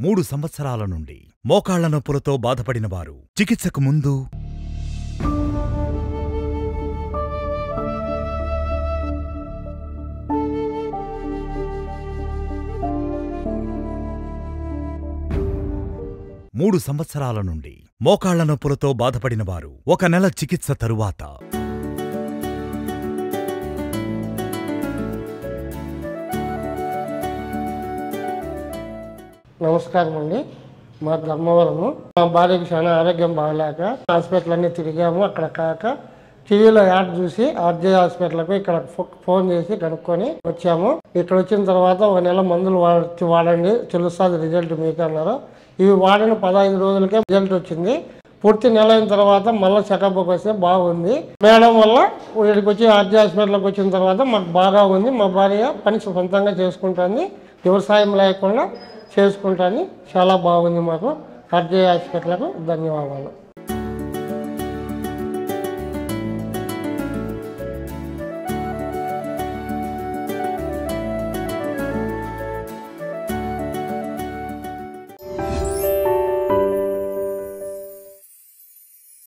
3 సంవత్సరాల నుండి మోకాళ్ల నొప్పులతో బాధపడిన వారు చికిత్సకు ముందు 3 సంవత్సరాల నుండి మోకాళ్ల నొప్పులతో బాధపడిన వారు 1 నెల చికిత్స తరువాత నమస్కారం అండి. మా ధర్మవరము. మా భార్యకి చాలా ఆరోగ్యం బాగలేక హాస్పిటల్ అన్నీ తిరిగాము. అక్కడ కాక టీవీలో యాడ్ చూసి ఆర్జే హాస్పిటల్కి ఇక్కడ ఫోన్ చేసి కనుక్కొని వచ్చాము. ఇక్కడ వచ్చిన తర్వాత 1 నెల మందులు వాడండి, తెలుస్తుంది రిజల్ట్ మీకు అన్నారు. ఇవి వాడిన 15 రోజులకే రిజల్ట్ వచ్చింది. పూర్తి నెల అయిన తర్వాత మళ్ళీ చెకప్కి వస్తే బాగుంది. మేడం వల్ల ఇక్కడికి వచ్చి ఆర్జే హాస్పిటల్కి వచ్చిన తర్వాత మాకు బాగా ఉంది. మా భార్య పని సొంతంగా చేసుకుంటుంది, వ్యవసాయం లేకుండా చేసుకుంటాను. చాలా బాగుంది. మాకు ఆర్జే హాస్పిటల్కు ధన్యవాదాలు.